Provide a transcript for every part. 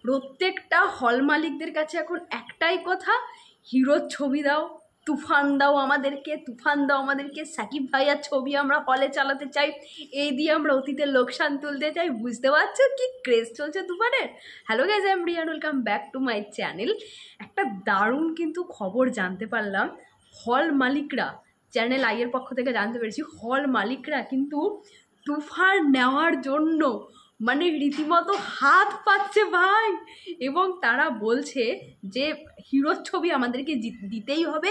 প্রত্যেকটা হল মালিকদের কাছে এখন একটাই কথা, হিরোর ছবি দাও, তুফান দাও আমাদেরকে, তুফান দাও আমাদেরকে, সাকিব ভাইয়ার ছবি আমরা হলে চালাতে চাই, এই দিয়ে আমরা অতীতের লোকসান তুলতে চাই। বুঝতে পারছো কি ক্রেজ চলছে তুফানের? Hello guys, I am Riyan, welcome back to my channel. একটা দারুণ কিন্তু খবর জানতে পারলাম, হল মালিকরা, চ্যানেল আইয়ের পক্ষ থেকে জানতে পেরেছি, হল মালিকরা কিন্তু তুফান নেওয়ার জন্য মানে রীতিমতো হাত পাচ্ছে ভাই। এবং তারা বলছে যে হিরোর ছবি আমাদেরকে দিতেই হবে,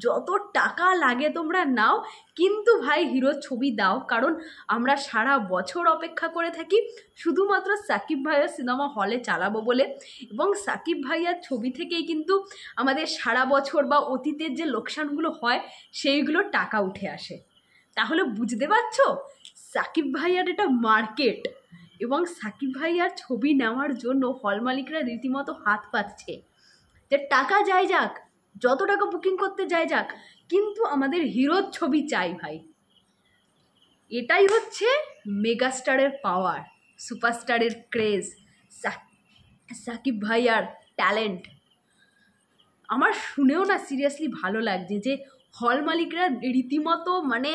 যত টাকা লাগে তোমরা নাও, কিন্তু ভাই হিরোর ছবি দাও, কারণ আমরা সারা বছর অপেক্ষা করে থাকি শুধুমাত্র সাকিব ভাইয়ার সিনেমা হলে চালাবো বলে। এবং সাকিব ভাইয়ার ছবি থেকেই কিন্তু আমাদের সারা বছর বা অতীতের যে লোকসানগুলো হয় সেইগুলো টাকা উঠে আসে। তাহলে বুঝতে পারছো সাকিব ভাইয়ার এটা মার্কেট, এবং সাকিব ভাইয়ার ছবি নেওয়ার জন্য হল মালিকরা রীতিমতো হাত পাচ্ছে যে টাকা যাই যাক, যত টাকা বুকিং করতে যাই যাক, কিন্তু আমাদের হিরোর ছবি চাই ভাই। এটাই হচ্ছে মেগাস্টারের পাওয়ার, সুপারস্টারের ক্রেজ, সাকিব ভাইয়ার ট্যালেন্ট। আমার শুনেও না সিরিয়াসলি ভালো লাগছে যে হল মালিকরা রীতিমতো মানে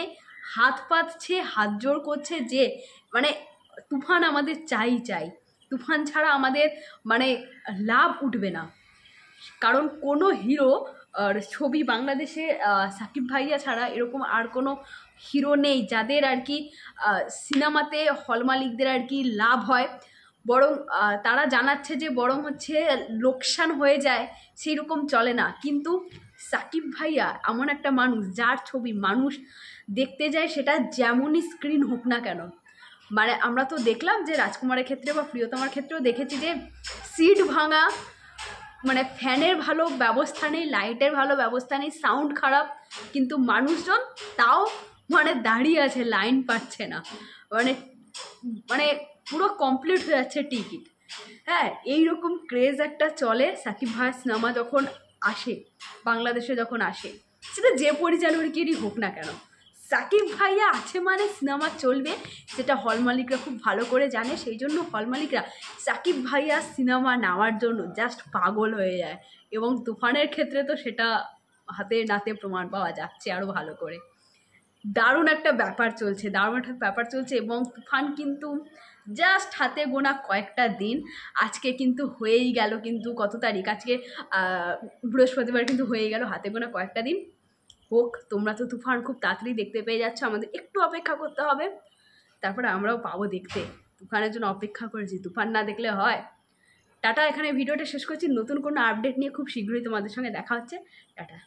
হাত পাতছে, হাত জোড় করছে যে মানে তুফান আমাদের চাই চাই, তুফান ছাড়া আমাদের মানে লাভ উঠবে না। কারণ কোনো হিরো ছবি বাংলাদেশে সাকিব ভাইয়া ছাড়া এরকম আর কোনো হিরো নেই যাদের আর কি সিনেমাতে হল মালিকদের আর কি লাভ হয়। বরং তারা জানাচ্ছে যে বরং হচ্ছে লোকসান হয়ে যায়, সেই রকম চলে না। কিন্তু সাকিব ভাইয়া এমন একটা মানুষ যার ছবি মানুষ দেখতে যায়, সেটা যেমনই স্ক্রিন হোক না কেন। মানে আমরা তো দেখলাম যে রাজকুমারের ক্ষেত্রে বা প্রিয়তমার ক্ষেত্রেও দেখেছি যে সিট ভাঙা, মানে ফ্যানের ভালো ব্যবস্থা নেই, লাইটের ভালো ব্যবস্থা নেই, সাউন্ড খারাপ, কিন্তু মানুষজন তাও মানে দাঁড়িয়ে আছে, লাইন পাচ্ছে না, মানে মানে পুরো কমপ্লিট হয়ে যাচ্ছে টিকিট। হ্যাঁ, এইরকম ক্রেজ একটা চলে সাকিব ভাইয়ের সিনেমা যখন আসে, বাংলাদেশে যখন আসে, সেটা যে পরিচালকেরই হোক না কেন, সাকিব ভাইয়া আছে মানে সিনেমা চলবে, সেটা হল মালিকরা খুব ভালো করে জানে। সেই জন্য হল মালিকরা সাকিব ভাইয়া সিনেমা নেওয়ার জন্য জাস্ট পাগল হয়ে যায়। এবং তুফানের ক্ষেত্রে তো সেটা হাতে নাতে প্রমাণ পাওয়া যাচ্ছে আরও ভালো করে। দারুণ একটা ব্যাপার চলছে, দারুণ একটা ব্যাপার চলছে। এবং তুফান কিন্তু জাস্ট হাতে গোনা কয়েকটা দিন, আজকে কিন্তু হয়েই গেল, কিন্তু কত তারিখ আজকে, বৃহস্পতিবার কিন্তু হয়ে গেল, হাতে গোনা কয়েকটা দিন হোক। তোমরা তো তুফান খুব তাড়াতাড়ি দেখতে পেয়ে যাচ্ছ, আমাদের একটু অপেক্ষা করতে হবে, তারপরে আমরাও পাবো দেখতে। তুফানের জন্য অপেক্ষা করেছি, তুফান না দেখলে হয়? টাটা, এখানে ভিডিওটা শেষ করছি। নতুন কোনো আপডেট নিয়ে খুব শীঘ্রই তোমাদের সঙ্গে দেখা হচ্ছে। টাটা।